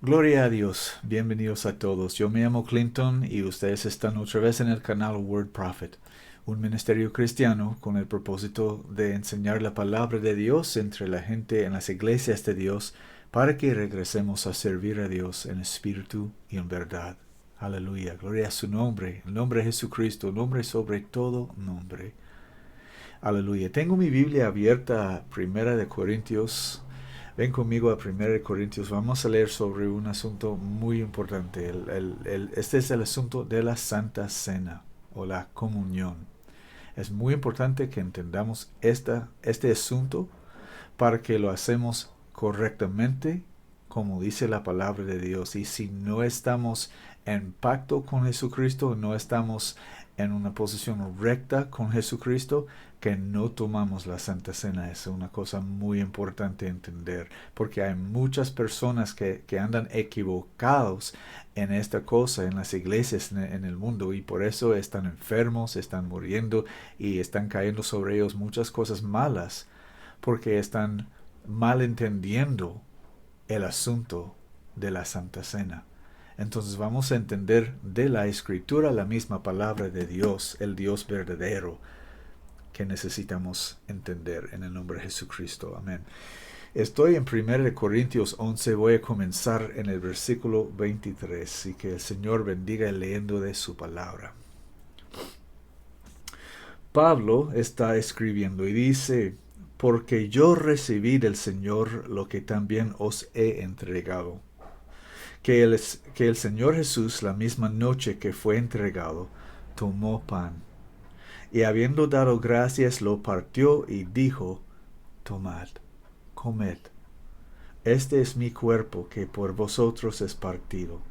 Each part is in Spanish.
Gloria a Dios, bienvenidos a todos. Yo me llamo Clinton y ustedes están otra vez en el canal Word Prophet, un ministerio cristiano con el propósito de enseñar la palabra de Dios entre la gente en las iglesias de Dios para que regresemos a servir a Dios en espíritu y en verdad. Aleluya, gloria a su nombre, el nombre de Jesucristo, nombre sobre todo nombre. Aleluya. Tengo mi Biblia abierta a Primera de Corintios. Ven conmigo a Primera de Corintios. Vamos a leer sobre un asunto muy importante. Este es el asunto de la Santa Cena o la comunión. Es muy importante que entendamos este asunto para que lo hacemos correctamente, como dice la palabra de Dios. Y si no estamos en pacto con Jesucristo, no estamos en una posición recta con Jesucristo, que no tomamos la Santa Cena. Es una cosa muy importante entender, porque hay muchas personas que andan equivocados en esta cosa, en las iglesias, en el mundo, y por eso están enfermos, están muriendo y están cayendo sobre ellos muchas cosas malas, porque están malentendiendo el asunto de la Santa Cena. Entonces vamos a entender de la Escritura la misma palabra de Dios, el Dios verdadero, que necesitamos entender en el nombre de Jesucristo. Amén. Estoy en 1 Corintios 11, voy a comenzar en el versículo 23, y que el Señor bendiga leyendo de su palabra. Pablo está escribiendo y dice: porque yo recibí del Señor lo que también os he entregado, que el Señor Jesús, la misma noche que fue entregado, tomó pan, y habiendo dado gracias, lo partió y dijo: tomad, comed, este es mi cuerpo que por vosotros es partido.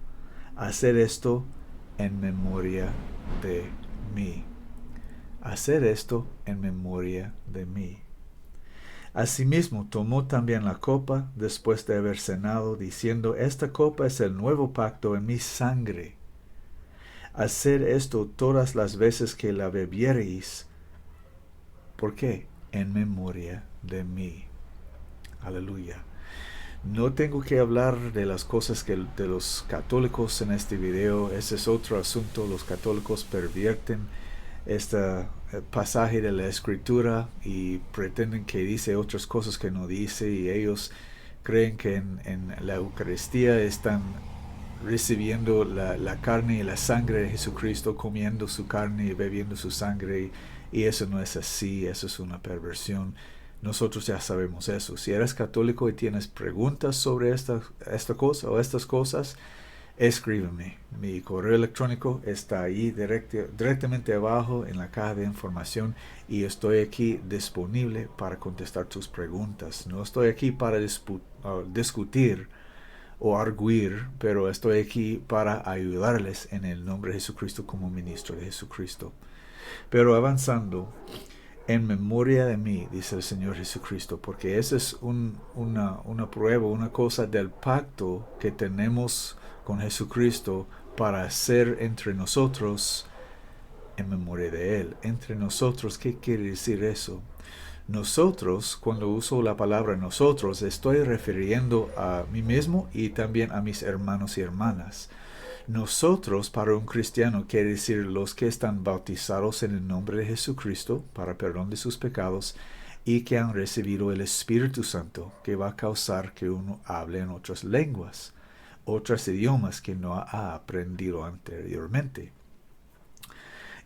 Haced esto en memoria de mí. Haced esto en memoria de mí. Asimismo tomó también la copa después de haber cenado, diciendo: esta copa es el nuevo pacto en mi sangre. Haced esto todas las veces que la bebiereis. ¿Por qué? En memoria de mí. Aleluya. No tengo que hablar de las cosas de los católicos en este video. Ese es otro asunto. Los católicos pervierten este pasaje de la Escritura y pretenden que dice otras cosas que no dice, y ellos creen que en la Eucaristía están recibiendo la carne y la sangre de Jesucristo, comiendo su carne y bebiendo su sangre, y eso no es así. Eso es una perversión. Nosotros ya sabemos eso. Si eres católico y tienes preguntas sobre esta cosa o estas cosas, escríbeme. Mi correo electrónico está ahí directamente abajo en la caja de información, y estoy aquí disponible para contestar tus preguntas. No estoy aquí para discutir o arguir, pero estoy aquí para ayudarles en el nombre de Jesucristo como ministro de Jesucristo. Pero avanzando, en memoria de mí, dice el Señor Jesucristo, porque esa es una prueba, una cosa del pacto que tenemos con Jesucristo para hacer entre nosotros en memoria de Él. Entre nosotros, ¿qué quiere decir eso? Nosotros, cuando uso la palabra nosotros, estoy refiriendo a mí mismo y también a mis hermanos y hermanas. Nosotros, para un cristiano, quiere decir los que están bautizados en el nombre de Jesucristo para perdón de sus pecados y que han recibido el Espíritu Santo, que va a causar que uno hable en otras lenguas, otros idiomas que no ha aprendido anteriormente.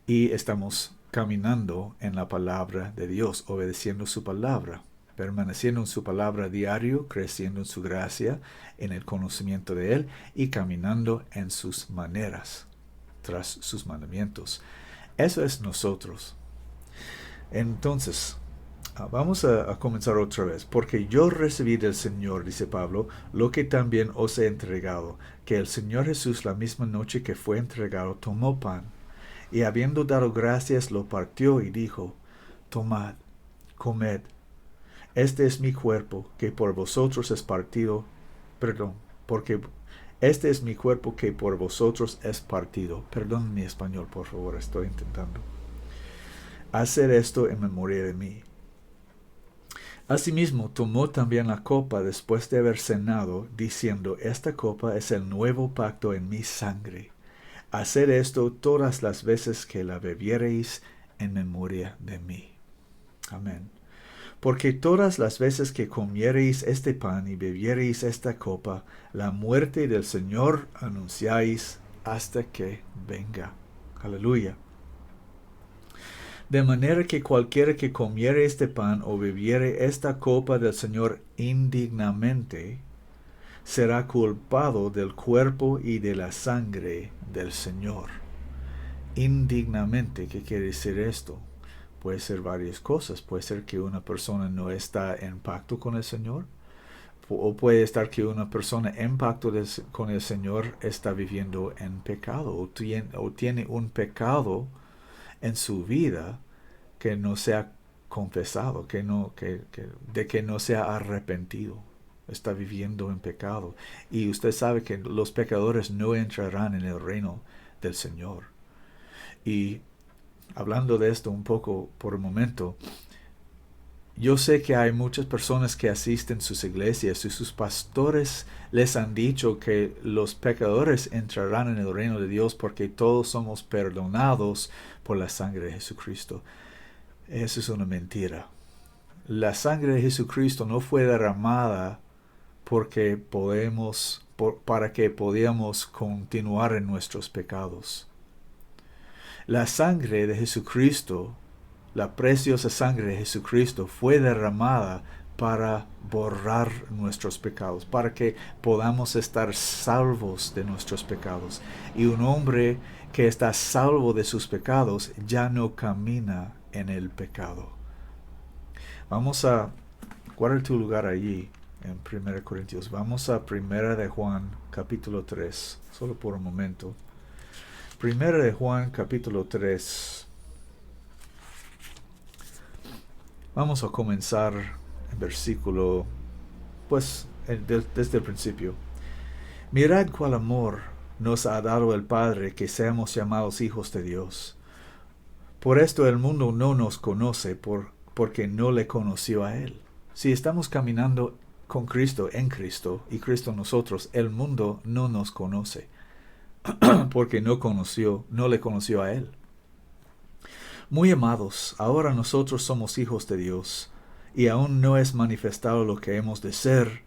Y estamos caminando en la palabra de Dios, obedeciendo su palabra, permaneciendo en su palabra diario, creciendo en su gracia, en el conocimiento de Él, y caminando en sus maneras, tras sus mandamientos. Eso es nosotros. Entonces, vamos a comenzar otra vez. Porque yo recibí del Señor, dice Pablo, lo que también os he entregado, que el Señor Jesús, la misma noche que fue entregado, tomó pan, y habiendo dado gracias, lo partió y dijo: tomad, comed, este es mi cuerpo que por vosotros es partido. Porque este es mi cuerpo que por vosotros es partido. Perdón mi español, por favor, estoy intentando. Hacer esto en memoria de mí. Asimismo, tomó también la copa después de haber cenado, diciendo, esta copa es el nuevo pacto en mi sangre. Haced esto todas las veces que la bebiereis en memoria de mí. Amén. Porque todas las veces que comiereis este pan y bebiereis esta copa, la muerte del Señor anunciáis hasta que venga. Aleluya. De manera que cualquiera que comiere este pan o bebiere esta copa del Señor indignamente, será culpado del cuerpo y de la sangre del Señor. Indignamente, ¿qué quiere decir esto? Puede ser varias cosas. Puede ser que una persona no está en pacto con el Señor. O puede estar que una persona en pacto con el Señor está viviendo en pecado. O tiene un pecado en su vida que no se ha confesado, de que no se ha arrepentido. Está viviendo en pecado. Y usted sabe que los pecadores no entrarán en el reino del Señor. Y hablando de esto un poco por un momento, yo sé que hay muchas personas que asisten a sus iglesias y sus pastores les han dicho que los pecadores entrarán en el reino de Dios porque todos somos perdonados por la sangre de Jesucristo. Eso es una mentira. La sangre de Jesucristo no fue derramada para que podamos continuar en nuestros pecados. La sangre de Jesucristo, la preciosa sangre de Jesucristo, fue derramada para borrar nuestros pecados, para que podamos estar salvos de nuestros pecados. Y un hombre que está salvo de sus pecados ya no camina en el pecado. ¿Cuál es tu lugar allí en 1 Corintios? Vamos a 1 de Juan, capítulo 3, solo por un momento. 1 de Juan, capítulo 3. Vamos a comenzar el versículo, desde el principio. Mirad cuál amor nos ha dado el Padre, que seamos llamados hijos de Dios. Por esto el mundo no nos conoce, porque no le conoció a Él. Si estamos caminando con Cristo, en Cristo, y Cristo en nosotros, el mundo no nos conoce, porque no le conoció a Él. Muy amados, ahora nosotros somos hijos de Dios, y aún no es manifestado lo que hemos de ser,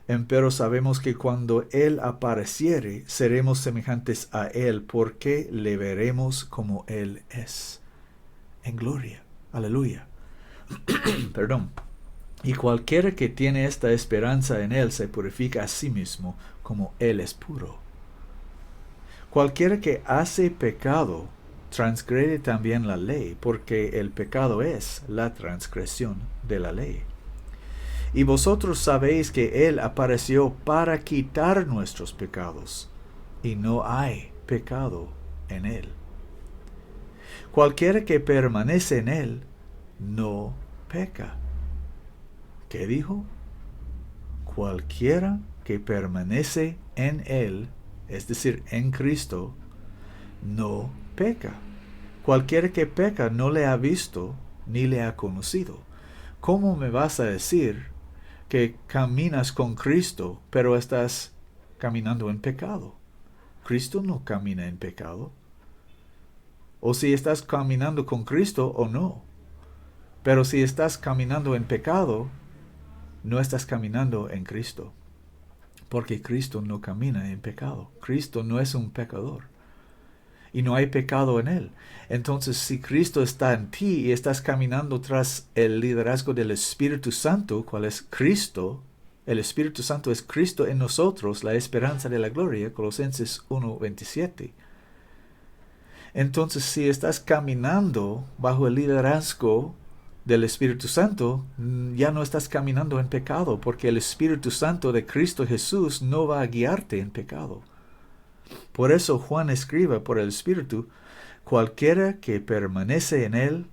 empero sabemos que cuando Él apareciere, seremos semejantes a Él, porque le veremos como Él es, en gloria. Aleluya. Perdón. Y cualquiera que tiene esta esperanza en Él se purifica a sí mismo, como Él es puro. Cualquiera que hace pecado transgrede también la ley, porque el pecado es la transgresión de la ley. Y vosotros sabéis que Él apareció para quitar nuestros pecados, y no hay pecado en Él. Cualquiera que permanece en Él, no peca. ¿Qué dijo? Cualquiera que permanece en Él, es decir, en Cristo, no peca. Cualquiera que peca no le ha visto ni le ha conocido. ¿Cómo me vas a decir que caminas con Cristo, pero estás caminando en pecado? Cristo no camina en pecado. O si estás caminando con Cristo o no. Pero si estás caminando en pecado, no estás caminando en Cristo. Porque Cristo no camina en pecado. Cristo no es un pecador. Y no hay pecado en Él. Entonces, si Cristo está en ti y estás caminando tras el liderazgo del Espíritu Santo, ¿cuál es Cristo? El Espíritu Santo es Cristo en nosotros, la esperanza de la gloria, Colosenses 1:27. Entonces, si estás caminando bajo el liderazgo del Espíritu Santo, ya no estás caminando en pecado, porque el Espíritu Santo de Cristo Jesús no va a guiarte en pecado. Por eso Juan escribe por el Espíritu, cualquiera que permanece en Él,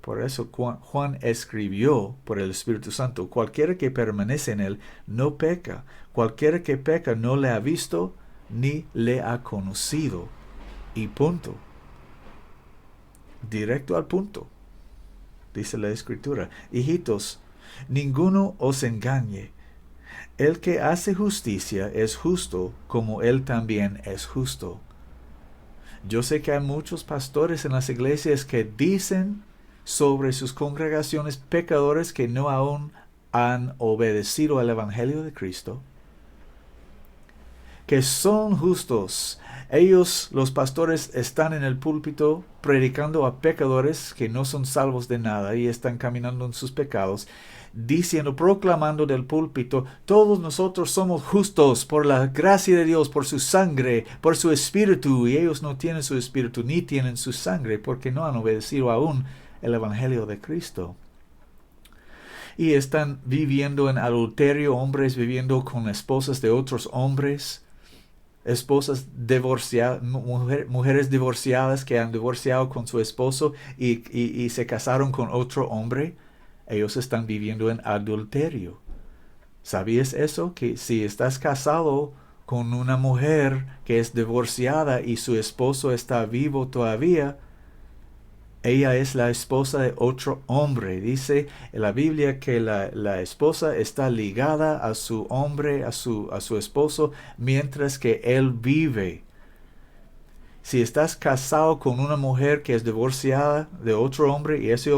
por eso Juan escribió por el Espíritu Santo, cualquiera que permanece en Él no peca, cualquiera que peca no le ha visto ni le ha conocido, y punto. Directo al punto. dice la Escritura. Hijitos, ninguno os engañe. El que hace justicia es justo, como él también es justo. Yo sé que hay muchos pastores en las iglesias que dicen sobre sus congregaciones pecadores que no aún han obedecido al Evangelio de Cristo, que son justos. Ellos, los pastores, están en el púlpito predicando a pecadores que no son salvos de nada y están caminando en sus pecados, diciendo, proclamando del púlpito, todos nosotros somos justos por la gracia de Dios, por su sangre, por su espíritu, y ellos no tienen su espíritu ni tienen su sangre porque no han obedecido aún el Evangelio de Cristo. Y están viviendo en adulterio, hombres viviendo con esposas de otros hombres, esposas divorciadas, mujeres divorciadas que han divorciado con su esposo y se casaron con otro hombre. Ellos están viviendo en adulterio. ¿Sabías eso? Que si estás casado con una mujer que es divorciada y su esposo está vivo todavía, ella es la esposa de otro hombre. Dice en la Biblia que la esposa está ligada a su hombre, a su esposo, mientras que él vive. Si estás casado con una mujer que es divorciada de otro hombre y ese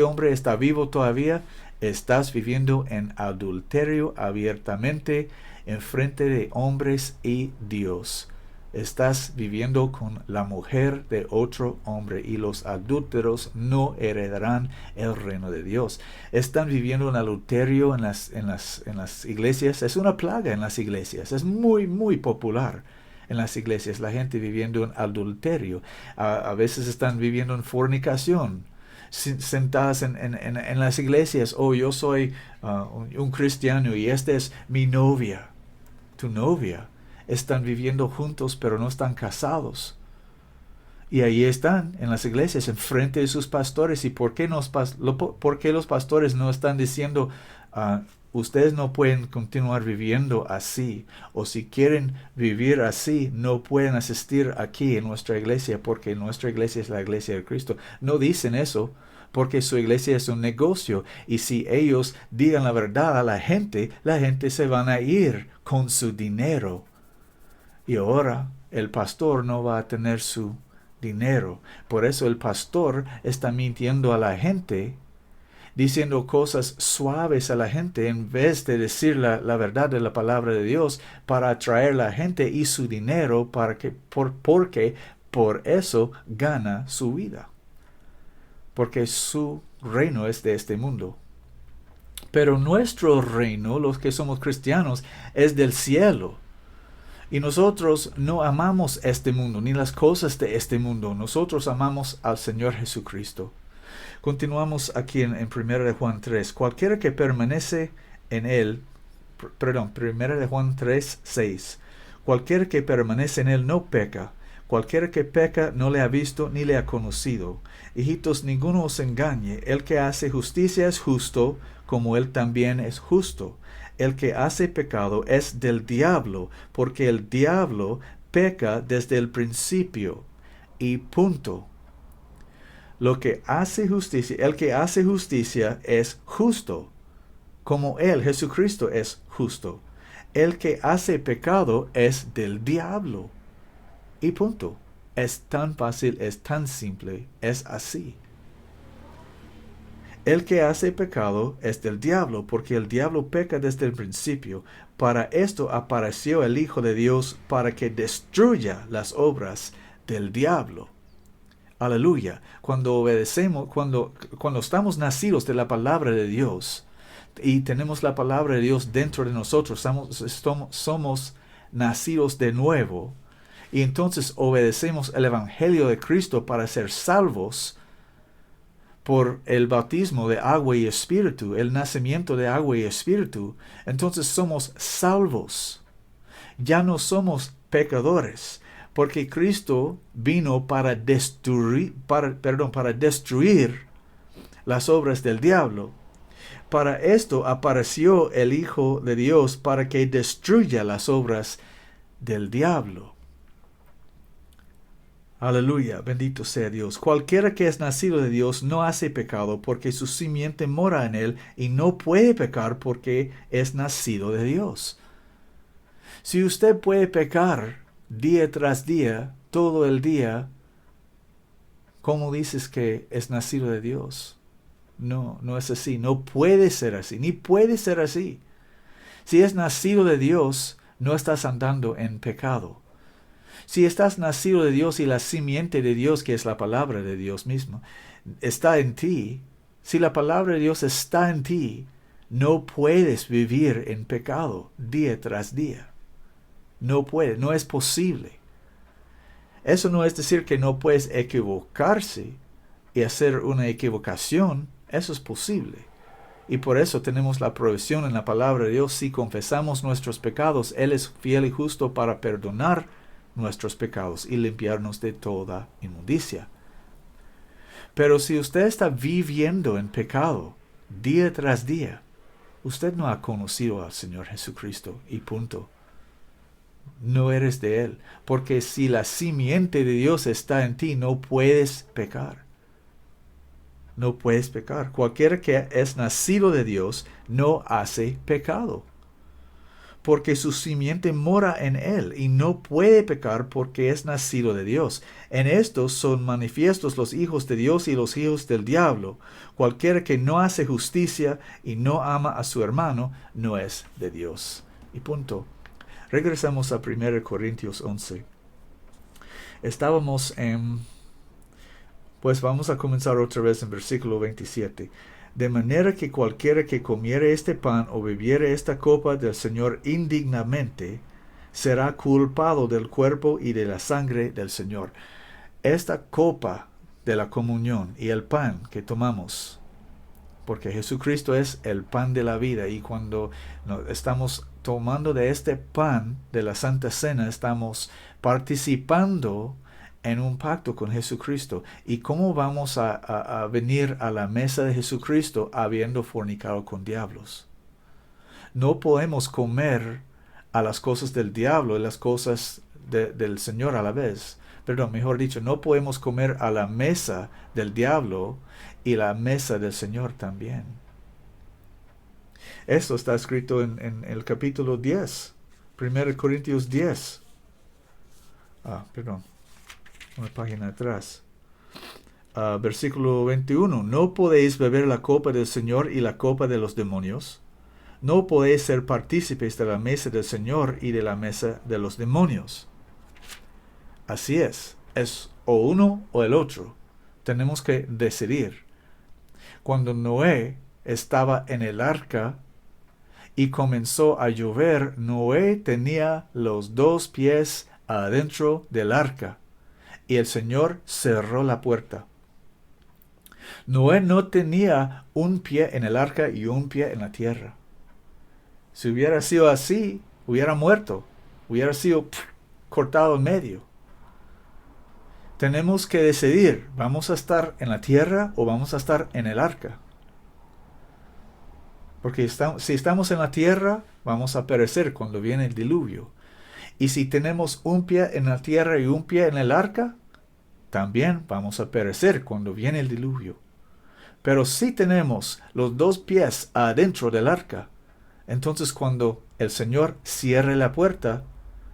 hombre está vivo todavía, estás viviendo en adulterio abiertamente en frente de hombres y Dios. Estás viviendo con la mujer de otro hombre y los adúlteros no heredarán el reino de Dios. Están viviendo en adulterio en las iglesias. Es una plaga en las iglesias. Es muy, muy popular en las iglesias. La gente viviendo en adulterio. A veces están viviendo en fornicación. Sentadas en las iglesias. Oh, yo soy un cristiano y esta es mi novia. Tu novia. Están viviendo juntos pero no están casados. Y ahí están en las iglesias, en frente de sus pastores. ¿Y por qué los pastores no están diciendo, ustedes no pueden continuar viviendo así? O si quieren vivir así, no pueden asistir aquí en nuestra iglesia, porque nuestra iglesia es la iglesia de Cristo. No dicen eso, porque su iglesia es un negocio. Y si ellos digan la verdad a la gente se van a ir con su dinero. Y ahora el pastor no va a tener su dinero. Por eso el pastor está mintiendo a la gente, diciendo cosas suaves a la gente en vez de decir la verdad de la palabra de Dios para atraer a la gente y su dinero porque por eso gana su vida. Porque su reino es de este mundo. Pero nuestro reino, los que somos cristianos, es del cielo. Y nosotros no amamos este mundo, ni las cosas de este mundo. Nosotros amamos al Señor Jesucristo. Continuamos aquí en 1 de Juan 3. Cualquiera que permanece en él, 1 de Juan 3, 6. Cualquiera que permanece en él no peca. Cualquiera que peca no le ha visto ni le ha conocido. Hijitos, ninguno os engañe. El que hace justicia es justo, como él también es justo. El que hace pecado es del diablo, porque el diablo peca desde el principio. Y punto. El que hace justicia es justo, como él, Jesucristo, es justo. El que hace pecado es del diablo. Y punto. Es tan fácil, es tan simple, es así. El que hace pecado es del diablo, porque el diablo peca desde el principio. Para esto apareció el Hijo de Dios, para que destruya las obras del diablo. Aleluya. Cuando obedecemos, cuando estamos nacidos de la palabra de Dios, y tenemos la palabra de Dios dentro de nosotros, somos nacidos de nuevo, y entonces obedecemos el Evangelio de Cristo para ser salvos, por el bautismo de agua y espíritu, el nacimiento de agua y espíritu, entonces somos salvos. Ya no somos pecadores, porque Cristo vino para destruir las obras del diablo. Para esto apareció el Hijo de Dios para que destruya las obras del diablo. Aleluya, bendito sea Dios. Cualquiera que es nacido de Dios no hace pecado porque su simiente mora en él y no puede pecar porque es nacido de Dios. Si usted puede pecar día tras día, todo el día, ¿cómo dices que es nacido de Dios? No, no es así. No puede ser así, ni puede ser así. Si es nacido de Dios, no estás andando en pecado. Si estás nacido de Dios y la simiente de Dios, que es la palabra de Dios mismo, está en ti, si la palabra de Dios está en ti, no puedes vivir en pecado día tras día. No puedes, no es posible. Eso no es decir que no puedes equivocarse y hacer una equivocación. Eso es posible. Y por eso tenemos la provisión en la palabra de Dios. Si confesamos nuestros pecados, Él es fiel y justo para perdonar nuestros pecados y limpiarnos de toda inmundicia. Pero si usted está viviendo en pecado día tras día, usted no ha conocido al Señor Jesucristo y punto. No eres de Él, porque si la simiente de Dios está en ti, no puedes pecar. No puedes pecar. Cualquiera que es nacido de Dios no hace pecado, porque su simiente mora en él y no puede pecar porque es nacido de Dios. En estos son manifiestos los hijos de Dios y los hijos del diablo. Cualquiera que no hace justicia y no ama a su hermano no es de Dios. Y punto. Regresamos a 1 Corintios 11. Estábamos en... Pues vamos a comenzar otra vez en versículo 27. De manera que cualquiera que comiere este pan o bebiere esta copa del Señor indignamente, será culpado del cuerpo y de la sangre del Señor. Esta copa de la comunión y el pan que tomamos, porque Jesucristo es el pan de la vida, y cuando estamos tomando de este pan de la Santa Cena, estamos participando en un pacto con Jesucristo. ¿Y cómo vamos a venir a la mesa de Jesucristo habiendo fornicado con diablos? No podemos comer a las cosas del diablo y las cosas del Señor a la vez. Perdón, mejor dicho, no podemos comer a la mesa del diablo y la mesa del Señor también. Esto está escrito en el capítulo 10, 1 Corintios 10. Una página atrás. Versículo 21. ¿No podéis beber la copa del Señor y la copa de los demonios? ¿No podéis ser partícipes de la mesa del Señor y de la mesa de los demonios? Así es o uno o el otro. Tenemos que decidir. Cuando Noé estaba en el arca y comenzó a llover, Noé tenía los 2 pies adentro del arca. Y el Señor cerró la puerta. Noé no tenía un pie en el arca y un pie en la tierra. Si hubiera sido así, hubiera muerto. Hubiera sido cortado en medio. Tenemos que decidir, ¿vamos a estar en la tierra o vamos a estar en el arca? Porque si estamos en la tierra, vamos a perecer cuando viene el diluvio. Y si tenemos un pie en la tierra y un pie en el arca, también vamos a perecer cuando viene el diluvio. Pero si tenemos los 2 pies adentro del arca, entonces cuando el Señor cierre la puerta,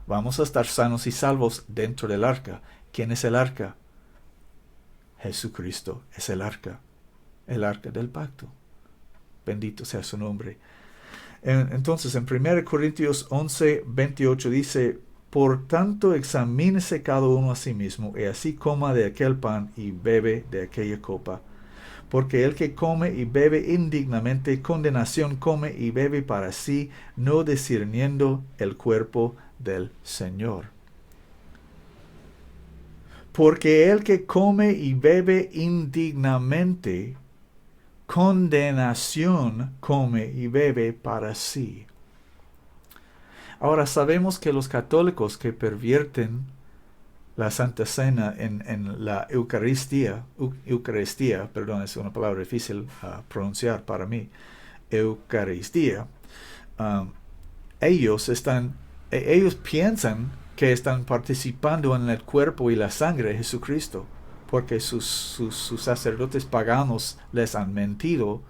vamos a estar sanos y salvos dentro del arca. ¿Quién es el arca? Jesucristo es el arca del pacto. Bendito sea su nombre. Entonces, en 1 Corintios 11, 28 dice: por tanto, examínese cada uno a sí mismo, y así coma de aquel pan y bebe de aquella copa. Porque el que come y bebe indignamente, condenación come y bebe para sí, no discerniendo el cuerpo del Señor. Porque el que come y bebe indignamente, condenación come y bebe para sí. Ahora sabemos que los católicos que pervierten la Santa Cena en la Eucaristía, es una palabra difícil pronunciar para mí, Eucaristía, ellos piensan que están participando en el cuerpo y la sangre de Jesucristo, porque sus sacerdotes paganos les han mentido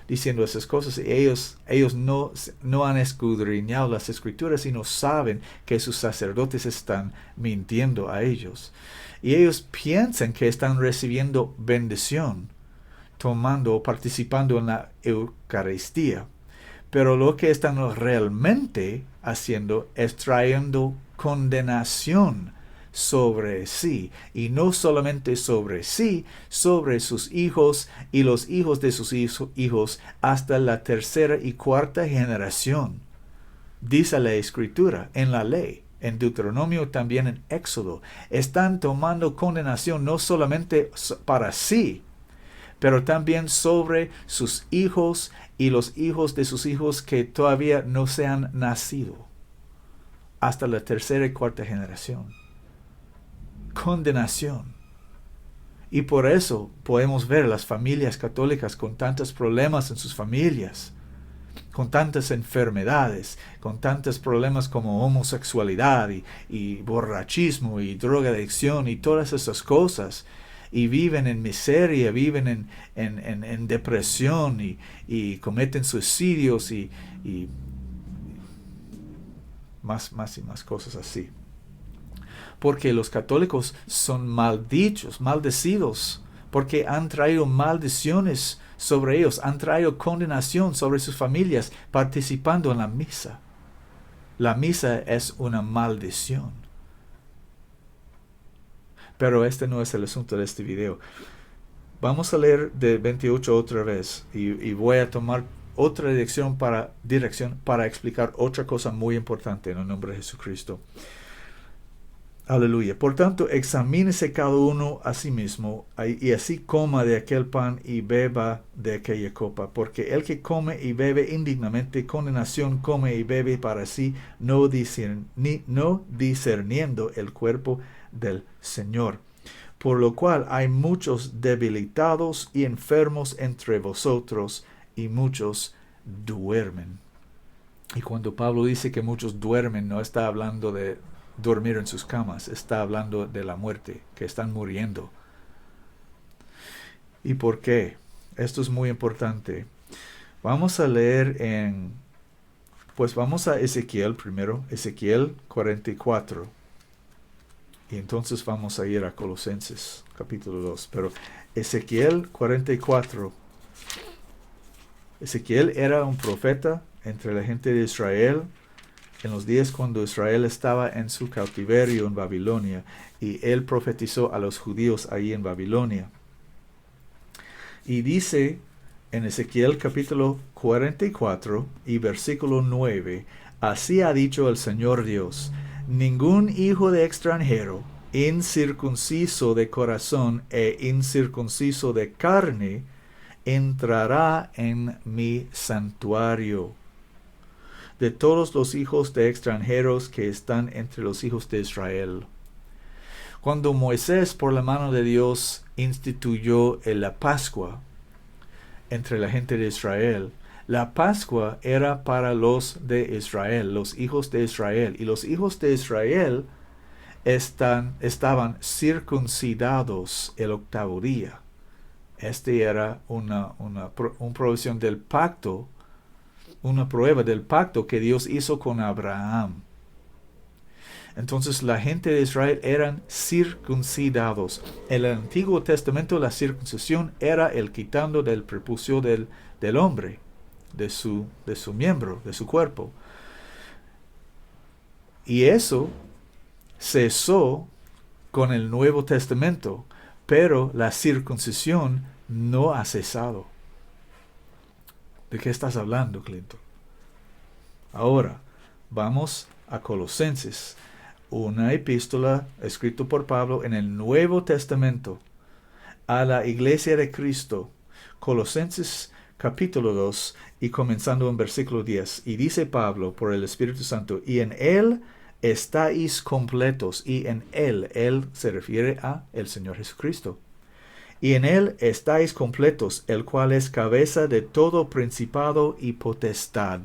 diciendo esas cosas, y ellos no han escudriñado las escrituras y no saben que sus sacerdotes están mintiendo a ellos. Y ellos piensan que están recibiendo bendición, tomando o participando en la Eucaristía. Pero lo que están realmente haciendo es trayendo condenación sobre sí, y no solamente sobre sí, sobre sus hijos y los hijos de sus hijos hasta la tercera y cuarta generación. Dice la Escritura en la ley, en Deuteronomio, también en Éxodo. Están tomando condenación no solamente para sí, pero también sobre sus hijos y los hijos de sus hijos que todavía no se han nacido, hasta la tercera y cuarta generación. Condenación. Y por eso podemos ver las familias católicas con tantos problemas en sus familias, con tantas enfermedades, con tantos problemas como homosexualidad y borrachismo y drogadicción y todas esas cosas, y viven en miseria, viven en depresión y cometen suicidios y más cosas así. Porque los católicos son maldichos, maldecidos, porque han traído maldiciones sobre ellos, han traído condenación sobre sus familias participando en la misa. La misa es una maldición. Pero este no es el asunto de este video. Vamos a leer de 28 otra vez y voy a tomar otra dirección para explicar otra cosa muy importante en el nombre de Jesucristo. Aleluya. Por tanto, examínese cada uno a sí mismo y así coma de aquel pan y beba de aquella copa. Porque el que come y bebe indignamente, condenación come y bebe para sí, no discerniendo el cuerpo del Señor. Por lo cual hay muchos debilitados y enfermos entre vosotros, y muchos duermen. Y cuando Pablo dice que muchos duermen, no está hablando de dormir en sus camas, está hablando de la muerte, que están muriendo. ¿Y por qué? Esto es muy importante. Vamos a leer vamos a Ezequiel primero, Ezequiel 44. Y entonces vamos a ir a Colosenses, capítulo 2. Pero Ezequiel 44. Ezequiel era un profeta entre la gente de Israel en los días cuando Israel estaba en su cautiverio en Babilonia, y él profetizó a los judíos ahí en Babilonia. Y dice en Ezequiel capítulo 44 y versículo 9, así ha dicho el Señor Dios, ningún hijo de extranjero, incircunciso de corazón e incircunciso de carne, entrará en mi santuario. De todos los hijos de extranjeros que están entre los hijos de Israel. Cuando Moisés, por la mano de Dios, instituyó la Pascua entre la gente de Israel, la Pascua era para los de Israel, los hijos de Israel. Y los hijos de Israel estaban circuncidados el octavo día. Este era una provisión del pacto, una prueba del pacto que Dios hizo con Abraham. Entonces la gente de Israel eran circuncidados. En el Antiguo Testamento la circuncisión era el quitando del prepucio del hombre, de su miembro, de su cuerpo. Y eso cesó con el Nuevo Testamento, pero la circuncisión no ha cesado. ¿De qué estás hablando, Clinton? Ahora, vamos a Colosenses, una epístola escrita por Pablo en el Nuevo Testamento a la Iglesia de Cristo. Colosenses capítulo 2 y comenzando en versículo 10. Y dice Pablo por el Espíritu Santo, y en Él estáis completos. Y en Él se refiere a el Señor Jesucristo. Y en Él estáis completos, el cual es cabeza de todo principado y potestad.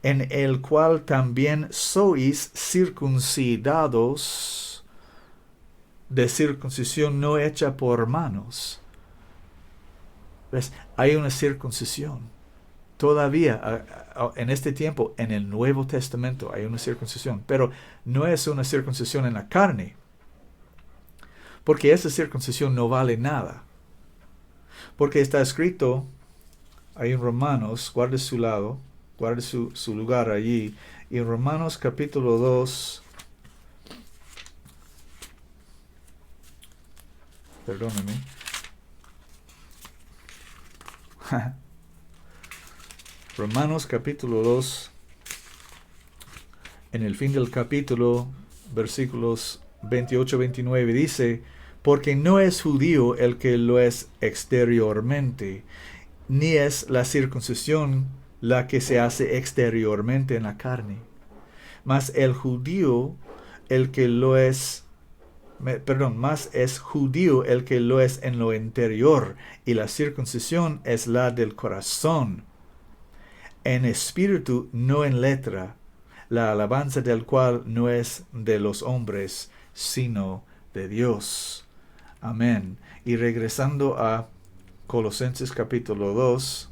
en el cual también sois circuncidados de circuncisión no hecha por manos. ¿Ves? Hay una circuncisión. Todavía, en este tiempo, en el Nuevo Testamento, hay una circuncisión. Pero no es una circuncisión en la carne. Porque esa circuncisión no vale nada. Porque está escrito, ahí en Romanos, guarde su lado, guarde su lugar allí. Y en Romanos capítulo 2, perdónenme. Romanos capítulo 2, en el fin del capítulo, versículos 28-29, dice, porque no es judío el que lo es exteriormente, ni es la circuncisión la que se hace exteriormente en la carne, mas el judío el que lo es, más es judío el que lo es en lo interior, y la circuncisión es la del corazón, en espíritu, no en letra, la alabanza del cual no es de los hombres, sino de Dios. Amén. Y regresando a Colosenses capítulo 2,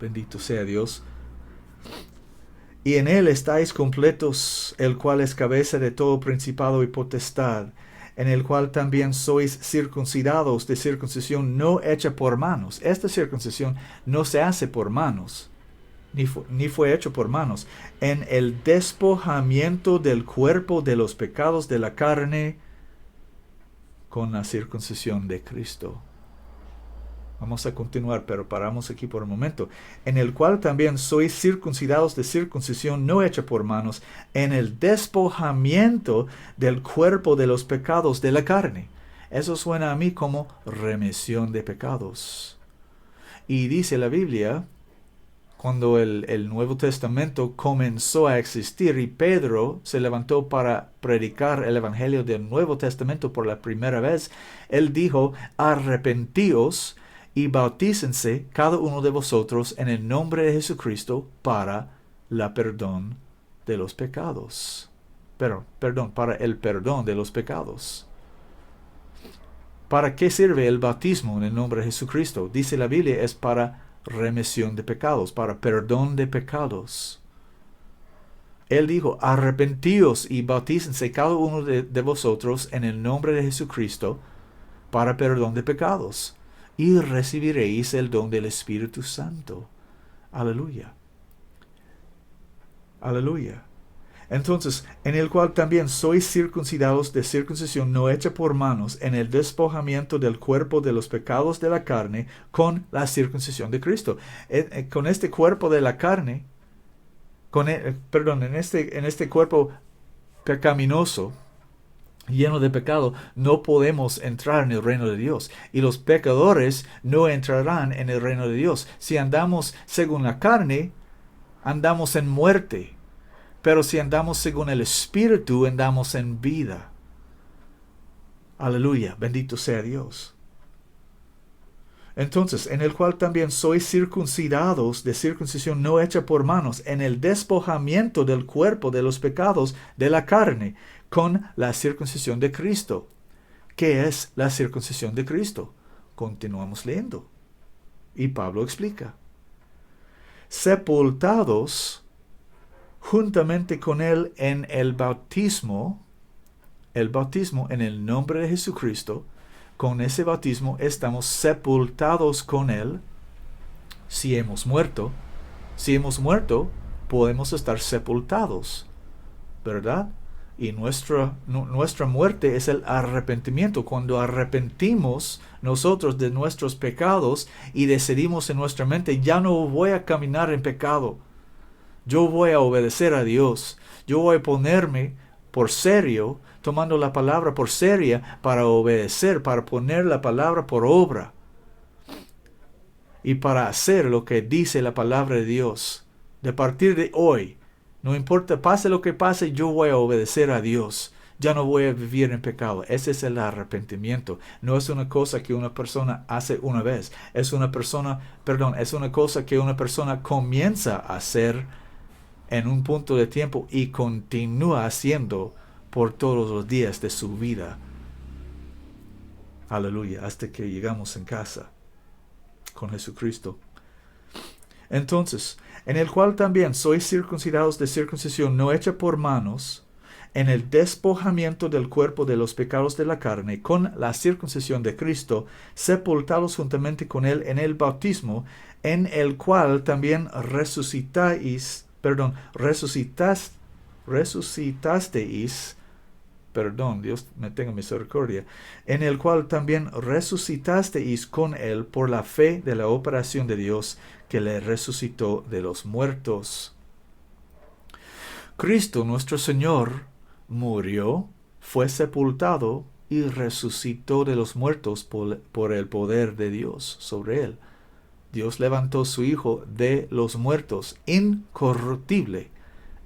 bendito sea Dios. Y en él estáis completos, el cual es cabeza de todo principado y potestad, en el cual también sois circuncidados de circuncisión no hecha por manos. Esta circuncisión no se hace por manos, ni fue hecho por manos, en el despojamiento del cuerpo de los pecados de la carne, con la circuncisión de Cristo. Vamos a continuar, pero paramos aquí por un momento. En el cual también sois circuncidados de circuncisión no hecha por manos, en el despojamiento del cuerpo de los pecados de la carne. Eso suena a mí como remisión de pecados. Y dice la Biblia, cuando el Nuevo Testamento comenzó a existir y Pedro se levantó para predicar el Evangelio del Nuevo Testamento por la primera vez, él dijo, arrepentíos y bautícense cada uno de vosotros en el nombre de Jesucristo para la perdón de los pecados. Para el perdón de los pecados. ¿Para qué sirve el bautismo en el nombre de Jesucristo? Dice la Biblia, es para remisión de pecados, para perdón de pecados. Él dijo, arrepentíos y bautícense cada uno de vosotros en el nombre de Jesucristo para perdón de pecados, y recibiréis el don del Espíritu Santo. Aleluya. Aleluya. Entonces, en el cual también sois circuncidados de circuncisión no hecha por manos, en el despojamiento del cuerpo de los pecados de la carne, con la circuncisión de Cristo. Con este cuerpo de la carne, en este cuerpo pecaminoso, lleno de pecado, no podemos entrar en el reino de Dios. Y los pecadores no entrarán en el reino de Dios. Si andamos según la carne, andamos en muerte. Pero si andamos según el Espíritu, andamos en vida. Aleluya, bendito sea Dios. Entonces, en el cual también sois circuncidados de circuncisión no hecha por manos, en el despojamiento del cuerpo de los pecados de la carne, con la circuncisión de Cristo. ¿Qué es la circuncisión de Cristo? Continuamos leyendo. Y Pablo explica. Sepultados juntamente con él en el bautismo en el nombre de Jesucristo. Con ese bautismo estamos sepultados con él. Si hemos muerto, podemos estar sepultados, ¿verdad? Y nuestra muerte es el arrepentimiento. Cuando arrepentimos nosotros de nuestros pecados y decidimos en nuestra mente, ya no voy a caminar en pecado. Yo voy a obedecer a Dios. Yo voy a ponerme por serio, tomando la palabra por seria para obedecer, para poner la palabra por obra. Y para hacer lo que dice la palabra de Dios. De partir de hoy, no importa, pase lo que pase, yo voy a obedecer a Dios. Ya no voy a vivir en pecado. Ese es el arrepentimiento. No es una cosa que una persona hace una vez. Es una cosa que una persona comienza a hacer en un punto de tiempo y continúa haciendo por todos los días de su vida. Aleluya, hasta que llegamos en casa con Jesucristo. Entonces, en el cual también sois circuncidados de circuncisión no hecha por manos, en el despojamiento del cuerpo de los pecados de la carne, con la circuncisión de Cristo, sepultados juntamente con él en el bautismo, en el cual también resucitasteis, Dios me tenga misericordia, en el cual también resucitasteis con él por la fe de la operación de Dios que le resucitó de los muertos. Cristo nuestro Señor murió, fue sepultado y resucitó de los muertos por el poder de Dios sobre él. Dios levantó su Hijo de los muertos, incorruptible.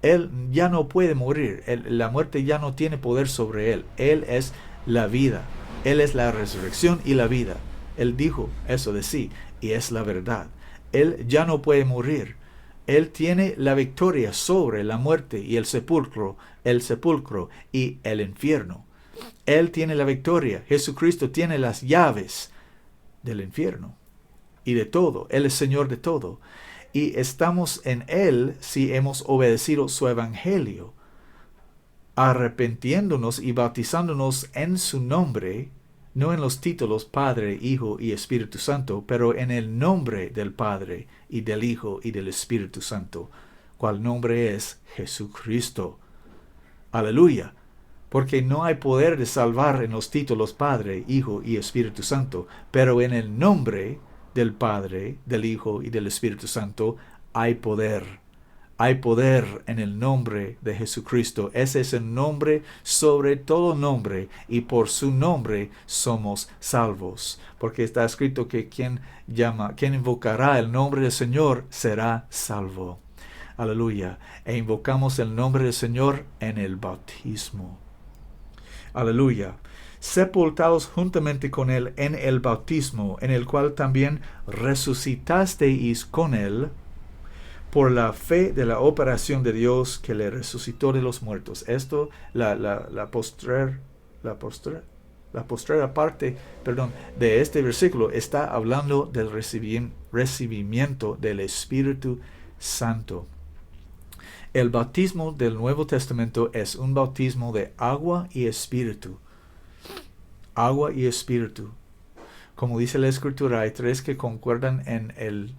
Él ya no puede morir. La muerte ya no tiene poder sobre él. Él es la vida. Él es la resurrección y la vida. Él dijo eso de sí y es la verdad. Él ya no puede morir. Él tiene la victoria sobre la muerte y el sepulcro y el infierno. Él tiene la victoria. Jesucristo tiene las llaves del infierno y de todo. Él es Señor de todo. Y estamos en Él si hemos obedecido su evangelio, arrepintiéndonos y bautizándonos en su nombre, no en los títulos Padre, Hijo y Espíritu Santo, pero en el nombre del Padre y del Hijo y del Espíritu Santo, cual nombre es Jesucristo. Aleluya. Porque no hay poder de salvar en los títulos Padre, Hijo y Espíritu Santo, pero en el nombre del Padre, del Hijo y del Espíritu Santo hay poder. Hay poder en el nombre de Jesucristo. Ese es el nombre sobre todo nombre y por su nombre somos salvos. Porque está escrito que quien invocará el nombre del Señor será salvo. Aleluya. E invocamos el nombre del Señor en el bautismo. Aleluya. Sepultados juntamente con él en el bautismo, en el cual también resucitasteis con él por la fe de la operación de Dios que le resucitó de los muertos. Esto, la postrera parte, de este versículo está hablando del recibimiento del Espíritu Santo. El bautismo del Nuevo Testamento es un bautismo de agua y espíritu. Agua y espíritu. Como dice la Escritura, hay tres que concuerdan en el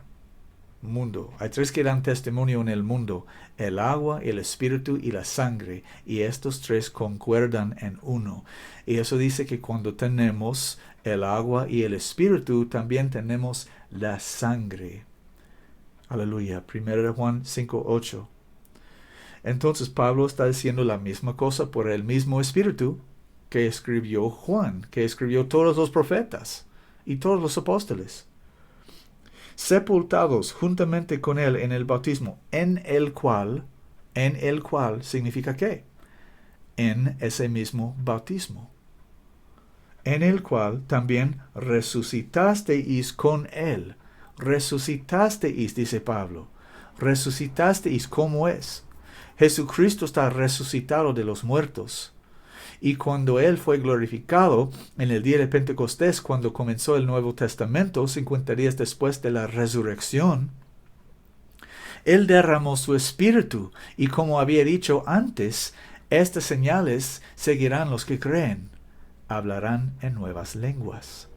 mundo. Hay tres que dan testimonio en el mundo: el agua, el espíritu y la sangre. Y estos tres concuerdan en uno. Y eso dice que cuando tenemos el agua y el espíritu, también tenemos la sangre. Aleluya. 1 Juan 5:8. Entonces Pablo está diciendo la misma cosa por el mismo espíritu que escribió Juan, que escribió todos los profetas y todos los apóstoles. Sepultados juntamente con él en el bautismo, en el cual significa ¿qué? En ese mismo bautismo. En el cual también resucitasteis con él. Resucitasteis, dice Pablo. Resucitasteis, ¿cómo es? Jesucristo está resucitado de los muertos. Y cuando Él fue glorificado en el día de Pentecostés, cuando comenzó el Nuevo Testamento, 50 días después de la resurrección, Él derramó su Espíritu. Y como había dicho antes, estas señales seguirán los que creen. Hablarán en nuevas lenguas.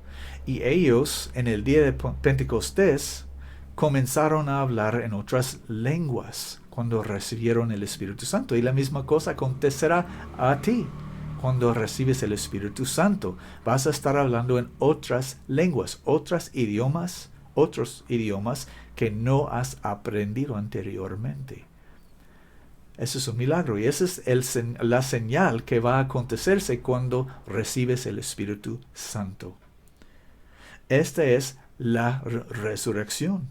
Y ellos, en el día de Pentecostés, comenzaron a hablar en otras lenguas cuando recibieron el Espíritu Santo. Y la misma cosa acontecerá a ti. Cuando recibes el Espíritu Santo, vas a estar hablando en otras lenguas, otros idiomas que no has aprendido anteriormente. Ese es un milagro y esa es la señal que va a acontecerse cuando recibes el Espíritu Santo. Esta es la resurrección.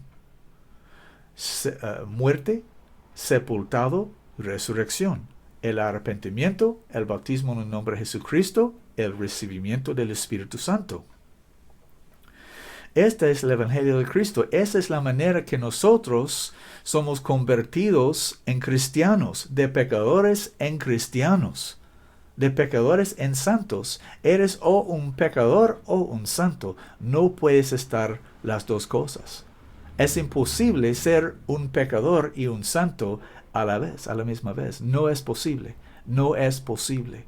Muerte, sepultado, resurrección. el arrepentimiento, el bautismo en el nombre de Jesucristo, el recibimiento del Espíritu Santo. Este es el Evangelio de Cristo. Esa es la manera que nosotros somos convertidos en cristianos, de pecadores en cristianos, de pecadores en santos. Eres o un pecador o un santo. No puedes estar las dos cosas. Es imposible ser un pecador y un santo a la vez, a la misma vez. No es posible. No es posible.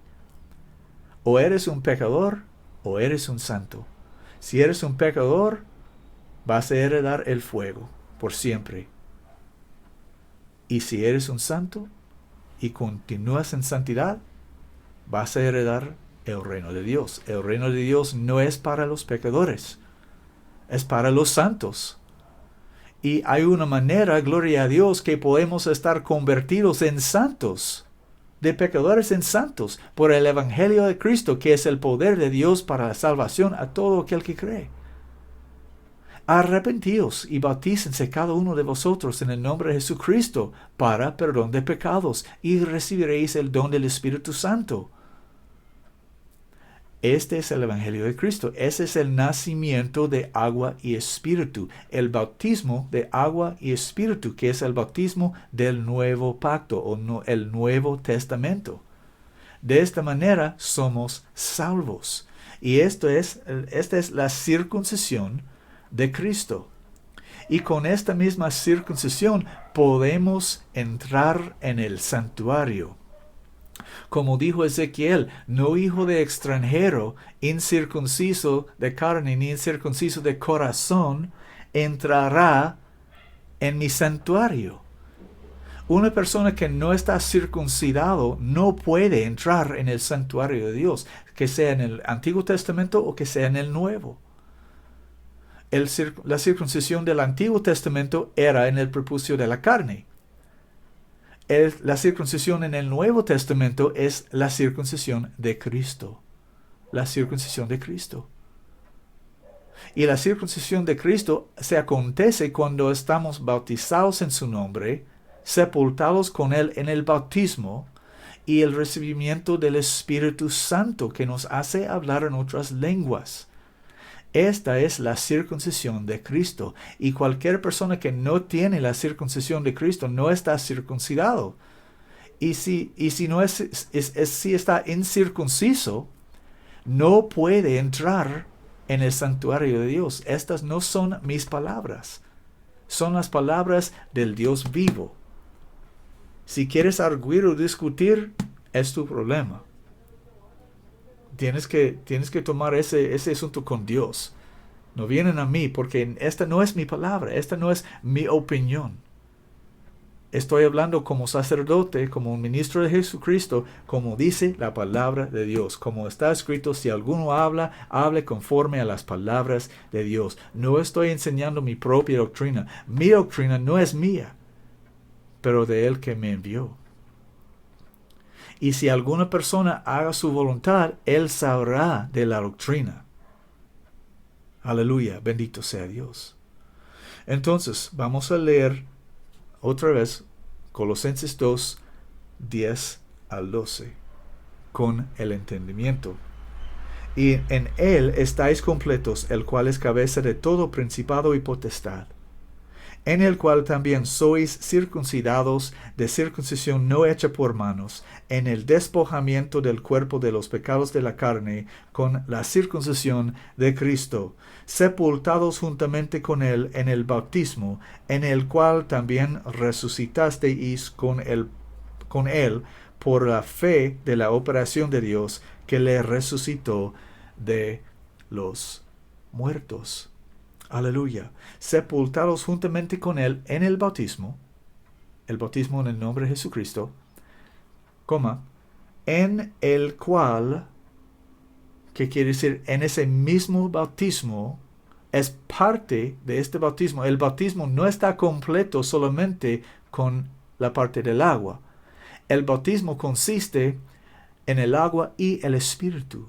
O eres un pecador o eres un santo. Si eres un pecador, vas a heredar el fuego por siempre. Y si eres un santo y continúas en santidad, vas a heredar el reino de Dios. El reino de Dios no es para los pecadores, es para los santos. Y hay una manera, gloria a Dios, que podemos estar convertidos en santos, de pecadores en santos, por el Evangelio de Cristo, que es el poder de Dios para la salvación a todo aquel que cree. Arrepentíos y bautícense cada uno de vosotros en el nombre de Jesucristo para perdón de pecados, y recibiréis el don del Espíritu Santo. Este es el Evangelio de Cristo. Ese es el nacimiento de agua y espíritu. El bautismo de agua y espíritu, que es el bautismo del nuevo pacto o el Nuevo Testamento. De esta manera somos salvos. Y esta es la circuncisión de Cristo. Y con esta misma circuncisión podemos entrar en el santuario. Como dijo Ezequiel, no hijo de extranjero, incircunciso de carne ni incircunciso de corazón, entrará en mi santuario. Una persona que no está circuncidado no puede entrar en el santuario de Dios, que sea en el Antiguo Testamento o que sea en el Nuevo. La circuncisión del Antiguo Testamento era en el prepucio de la carne. La circuncisión en el Nuevo Testamento es la circuncisión de Cristo. La circuncisión de Cristo. Y la circuncisión de Cristo se acontece cuando estamos bautizados en su nombre, sepultados con Él en el bautismo y el recibimiento del Espíritu Santo que nos hace hablar en otras lenguas. Esta es la circuncisión de Cristo. Y cualquier persona que no tiene la circuncisión de Cristo no está circuncidado. Y si está incircunciso, no puede entrar en el santuario de Dios. Estas no son mis palabras. Son las palabras del Dios vivo. Si quieres arguir o discutir, es tu problema. Tienes que tomar ese asunto con Dios. No vienen a mí, porque esta no es mi palabra, esta no es mi opinión. Estoy hablando como sacerdote, como un ministro de Jesucristo, como dice la palabra de Dios. Como está escrito, si alguno habla, hable conforme a las palabras de Dios. No estoy enseñando mi propia doctrina. Mi doctrina no es mía, pero de Él que me envió. Y si alguna persona haga su voluntad, Él sabrá de la doctrina. Aleluya, bendito sea Dios. Entonces, vamos a leer otra vez Colosenses 2, 10 al 12, con el entendimiento. Y en Él estáis completos, el cual es cabeza de todo principado y potestad, en el cual también sois circuncidados de circuncisión no hecha por manos, en el despojamiento del cuerpo de los pecados de la carne, con la circuncisión de Cristo, sepultados juntamente con Él en el bautismo, en el cual también resucitasteis con Él por la fe de la operación de Dios, que le resucitó de los muertos. Aleluya. Sepultados juntamente con Él en el bautismo en el nombre de Jesucristo, en el cual, ¿qué quiere decir? En ese mismo bautismo, es parte de este bautismo. El bautismo no está completo solamente con la parte del agua. El bautismo consiste en el agua y el Espíritu.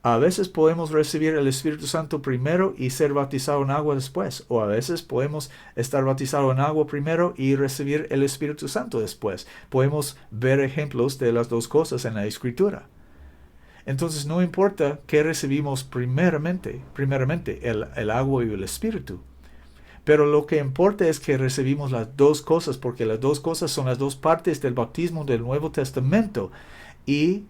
A veces podemos recibir el Espíritu Santo primero y ser bautizado en agua después. O a veces podemos estar bautizados en agua primero y recibir el Espíritu Santo después. Podemos ver ejemplos de las dos cosas en la Escritura. Entonces no importa qué recibimos primeramente el agua y el Espíritu. Pero lo que importa es que recibimos las dos cosas, porque las dos cosas son las dos partes del bautismo del Nuevo Testamento. Y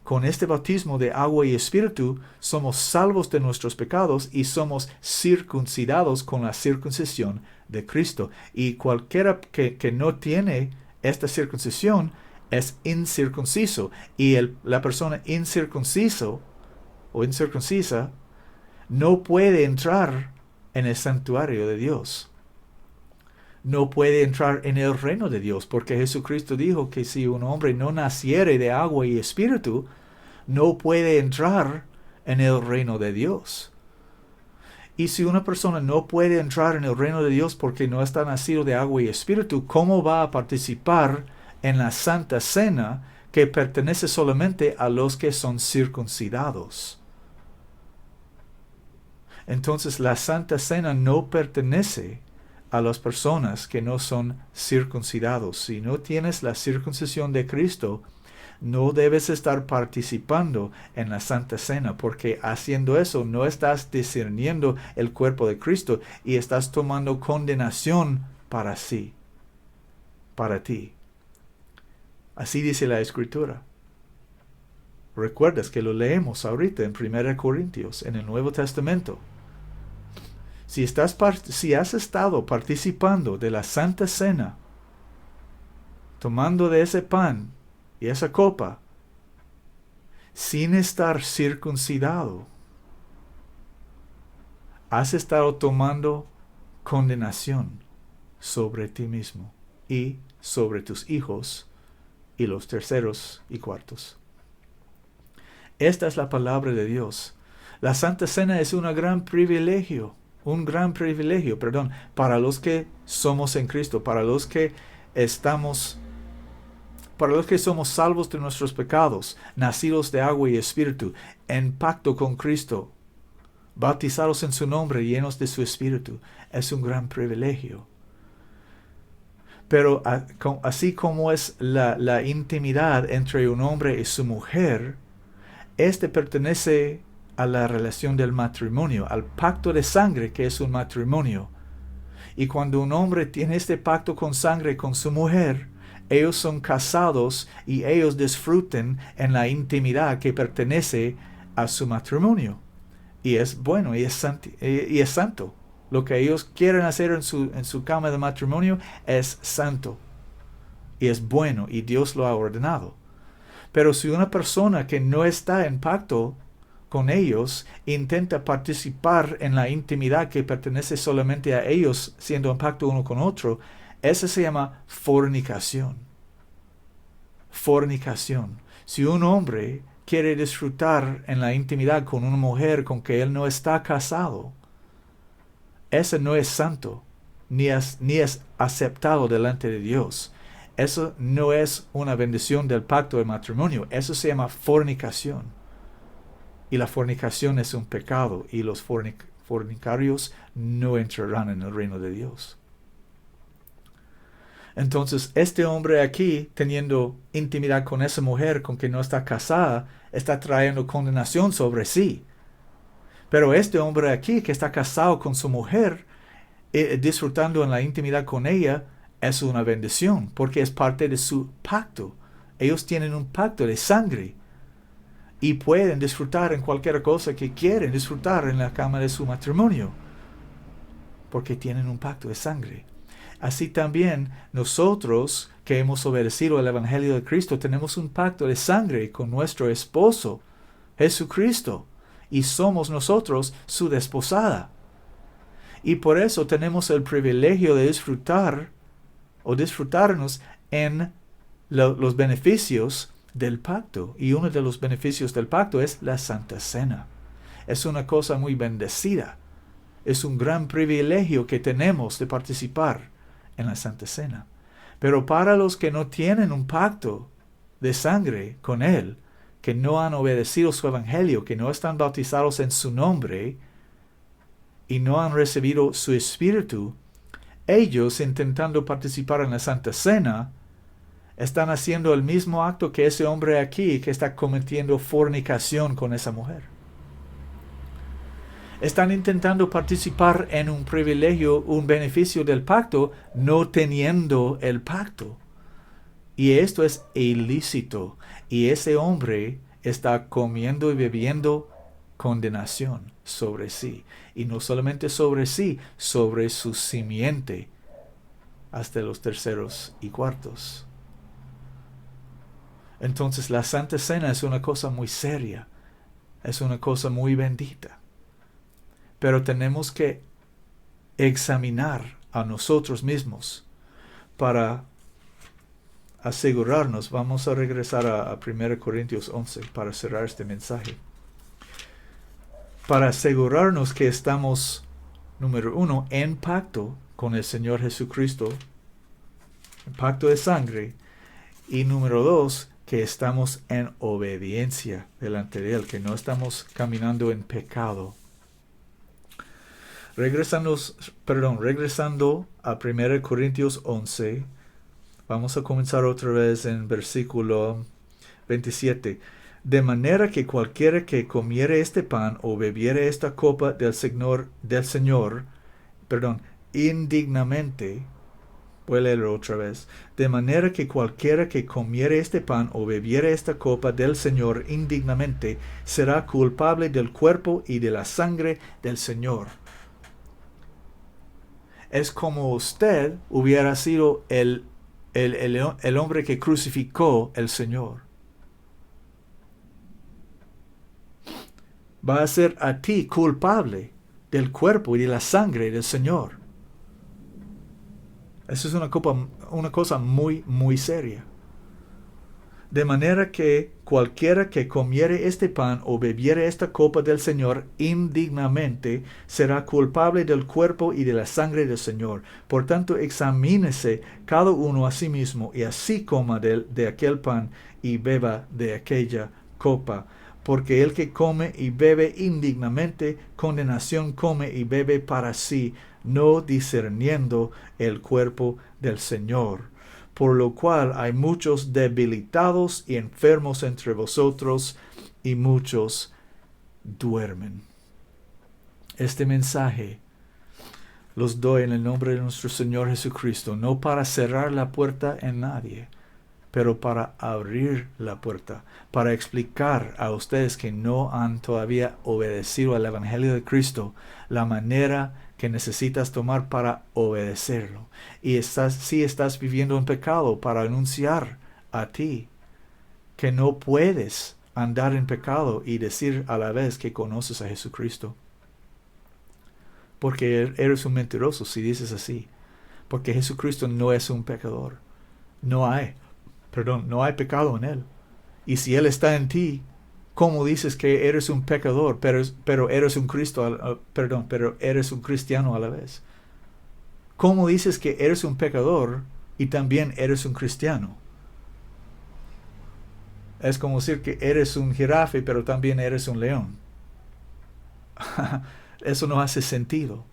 con este bautismo de agua y espíritu, somos salvos de nuestros pecados y somos circuncidados con la circuncisión de Cristo. Y cualquiera que no tiene esta circuncisión es incircunciso. Y la persona incircunciso o incircuncisa no puede entrar en el santuario de Dios. No puede entrar en el reino de Dios, porque Jesucristo dijo que si un hombre no naciere de agua y espíritu, no puede entrar en el reino de Dios. Y si una persona no puede entrar en el reino de Dios porque no está nacido de agua y espíritu, ¿cómo va a participar en la Santa Cena que pertenece solamente a los que son circuncidados? Entonces la Santa Cena no pertenece a las personas que no son circuncidados. Si no tienes la circuncisión de Cristo, no debes estar participando en la Santa Cena, porque haciendo eso no estás discerniendo el cuerpo de Cristo y estás tomando condenación para sí, para ti. Así dice la Escritura. Recuerdas que lo leemos ahorita en 1 Corintios, en el Nuevo Testamento. Si has estado participando de la Santa Cena, tomando de ese pan y esa copa, sin estar circuncidado, has estado tomando condenación sobre ti mismo y sobre tus hijos y los terceros y cuartos. Esta es la palabra de Dios. La Santa Cena es un gran privilegio, para los que somos en Cristo, para los que somos salvos de nuestros pecados, nacidos de agua y espíritu, en pacto con Cristo, bautizados en su nombre, llenos de su espíritu. Es un gran privilegio. Pero así como es la intimidad entre un hombre y su mujer, pertenece a la relación del matrimonio, al pacto de sangre que es un matrimonio. Y cuando un hombre tiene este pacto con sangre con su mujer, ellos son casados y ellos disfrutan en la intimidad que pertenece a su matrimonio. Y es bueno y es santo. Lo que ellos quieren hacer en su cama de matrimonio es santo. Y es bueno y Dios lo ha ordenado. Pero si una persona que no está en pacto con ellos intenta participar en la intimidad que pertenece solamente a ellos, siendo en pacto uno con otro, eso se llama fornicación. Fornicación. Si un hombre quiere disfrutar en la intimidad con una mujer con que él no está casado, eso no es santo, ni es aceptado delante de Dios. Eso no es una bendición del pacto de matrimonio. Eso se llama fornicación. Y la fornicación es un pecado, y los fornicarios no entrarán en el reino de Dios. Entonces, este hombre aquí, teniendo intimidad con esa mujer con que no está casada, está trayendo condenación sobre sí. Pero este hombre aquí, que está casado con su mujer, disfrutando en la intimidad con ella, es una bendición, porque es parte de su pacto. Ellos tienen un pacto de sangre. Y pueden disfrutar en cualquier cosa que quieren disfrutar en la cama de su matrimonio, porque tienen un pacto de sangre. Así también nosotros que hemos obedecido al Evangelio de Cristo tenemos un pacto de sangre con nuestro esposo, Jesucristo, y somos nosotros su desposada. Y por eso tenemos el privilegio de disfrutarnos en los beneficios del pacto. Y uno de los beneficios del pacto es la Santa Cena. Es una cosa muy bendecida. Es un gran privilegio que tenemos de participar en la Santa Cena. Pero para los que no tienen un pacto de sangre con Él, que no han obedecido su evangelio, que no están bautizados en su nombre y no han recibido su espíritu, ellos, intentando participar en la Santa Cena, están haciendo el mismo acto que ese hombre aquí que está cometiendo fornicación con esa mujer. Están intentando participar en un privilegio, un beneficio del pacto, no teniendo el pacto. Y esto es ilícito. Y ese hombre está comiendo y bebiendo condenación sobre sí. Y no solamente sobre sí, sobre su simiente hasta los terceros y cuartos. Entonces la Santa Cena es una cosa muy seria. Es una cosa muy bendita. Pero tenemos que examinar a nosotros mismos para asegurarnos. Vamos a regresar a 1 Corintios 11 para cerrar este mensaje. Para asegurarnos que estamos, número 1, en pacto con el Señor Jesucristo, en pacto de sangre, y número 2, que estamos en obediencia delante de Él, que no estamos caminando en pecado. Regresando a 1 Corintios 11, vamos a comenzar otra vez en versículo 27. De manera que cualquiera que comiere este pan o bebiere esta copa del Señor, indignamente, voy a leerlo otra vez. De manera que cualquiera que comiere este pan o bebiere esta copa del Señor indignamente, será culpable del cuerpo y de la sangre del Señor. Es como usted hubiera sido el hombre que crucificó el Señor. Va a ser a ti culpable del cuerpo y de la sangre del Señor. Eso es una cosa muy, muy seria. De manera que cualquiera que comiere este pan o bebiere esta copa del Señor indignamente será culpable del cuerpo y de la sangre del Señor. Por tanto, examínese cada uno a sí mismo y así coma de aquel pan y beba de aquella copa. Porque el que come y bebe indignamente, condenación come y bebe para sí, no discerniendo el cuerpo del Señor. Por lo cual hay muchos debilitados y enfermos entre vosotros, y muchos duermen. Este mensaje los doy en el nombre de nuestro Señor Jesucristo, no para cerrar la puerta en nadie, pero para abrir la puerta, para explicar a ustedes que no han todavía obedecido al Evangelio de Cristo, la manera que necesitas tomar para obedecerlo. Y si estás viviendo en pecado, para anunciar a ti que no puedes andar en pecado y decir a la vez que conoces a Jesucristo. Porque eres un mentiroso si dices así. Porque Jesucristo no es un pecador. No hay pecado en Él. Y si Él está en ti, ¿cómo dices que eres un pecador, pero eres un eres un cristiano a la vez? ¿Cómo dices que eres un pecador y también eres un cristiano? Es como decir que eres un jirafe, pero también eres un león. Eso no hace sentido.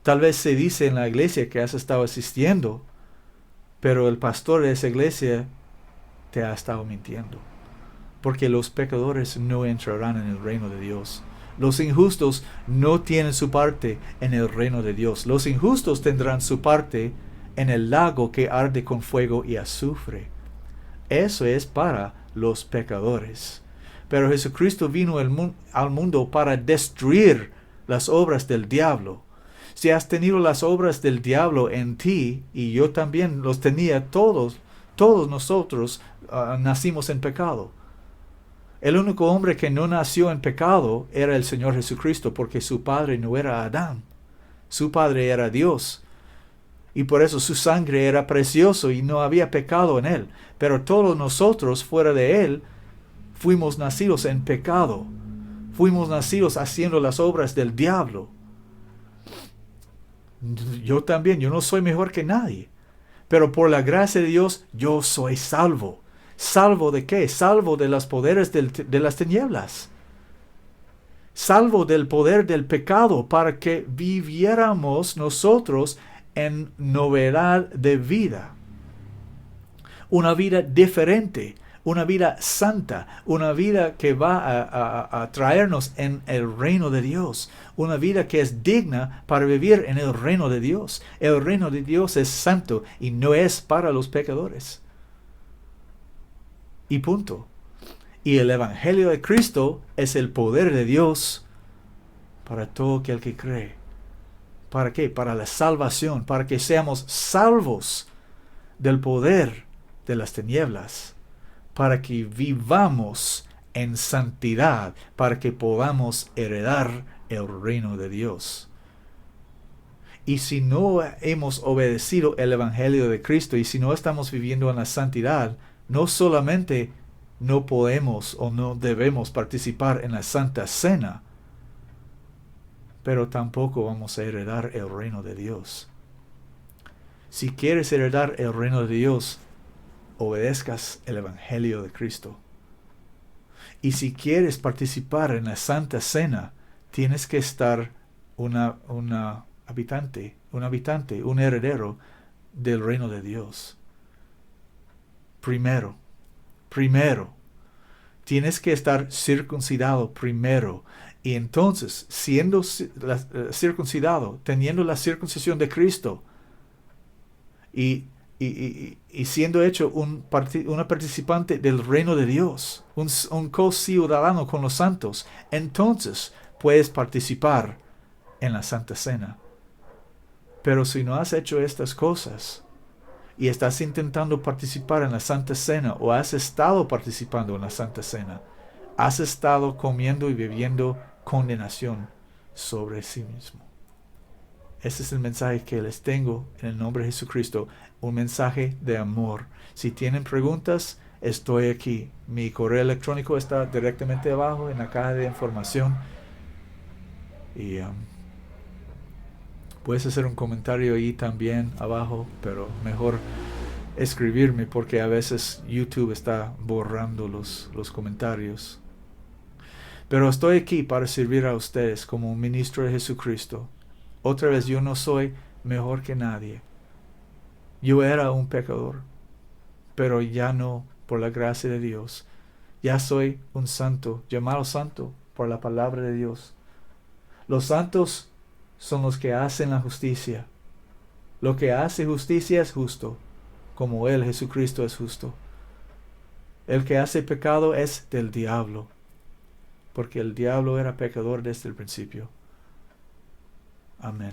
Tal vez se dice en la iglesia que has estado asistiendo, pero el pastor de esa iglesia te ha estado mintiendo. Porque los pecadores no entrarán en el reino de Dios. Los injustos no tienen su parte en el reino de Dios. Los injustos tendrán su parte en el lago que arde con fuego y azufre. Eso es para los pecadores. Pero Jesucristo vino al mundo para destruir las obras del diablo. Si has tenido las obras del diablo en ti, y yo también los tenía, todos nosotros nacimos en pecado. El único hombre que no nació en pecado era el Señor Jesucristo, porque su padre no era Adán. Su padre era Dios. Y por eso su sangre era precioso y no había pecado en él. Pero todos nosotros, fuera de él, fuimos nacidos en pecado. Fuimos nacidos haciendo las obras del diablo. Yo también, yo no soy mejor que nadie. Pero por la gracia de Dios, yo soy salvo. ¿Salvo de qué? Salvo de los poderes de las tinieblas. Salvo del poder del pecado, para que viviéramos nosotros en novedad de vida. Una vida diferente, una vida santa, una vida que va a traernos en el reino de Dios, una vida que es digna para vivir en el reino de Dios. El reino de Dios es santo y no es para los pecadores. Y punto. Y el Evangelio de Cristo es el poder de Dios para todo aquel que cree. ¿Para qué? Para la salvación, para que seamos salvos del poder de las tinieblas, para que vivamos en santidad, para que podamos heredar el reino de Dios. Y si no hemos obedecido el Evangelio de Cristo, y si no estamos viviendo en la santidad, no solamente no podemos o no debemos participar en la Santa Cena, pero tampoco vamos a heredar el reino de Dios. Si quieres heredar el reino de Dios, obedezcas el Evangelio de Cristo. Y si quieres participar en la Santa Cena, tienes que estar un habitante, un heredero del reino de Dios. Primero, tienes que estar circuncidado primero. Y entonces, siendo circuncidado, teniendo la circuncisión de Cristo, y siendo hecho una participante del reino de Dios, un co-ciudadano con los santos, entonces puedes participar en la Santa Cena. Pero si no has hecho estas cosas y estás intentando participar en la Santa Cena, o has estado participando en la Santa Cena, has estado comiendo y bebiendo condenación sobre sí mismo. Ese es el mensaje que les tengo en el nombre de Jesucristo, un mensaje de amor. Si tienen preguntas, estoy aquí. Mi correo electrónico está directamente abajo en la caja de información. Y puedes hacer un comentario ahí también abajo, pero mejor escribirme porque a veces YouTube está borrando los comentarios. Pero estoy aquí para servir a ustedes como un ministro de Jesucristo. Otra vez, yo no soy mejor que nadie. Yo era un pecador, pero ya no, por la gracia de Dios. Ya soy un santo, llamado santo por la palabra de Dios. Los santos son los que hacen la justicia. Lo que hace justicia es justo, como Él, Jesucristo, es justo. El que hace pecado es del diablo, porque el diablo era pecador desde el principio. Amén.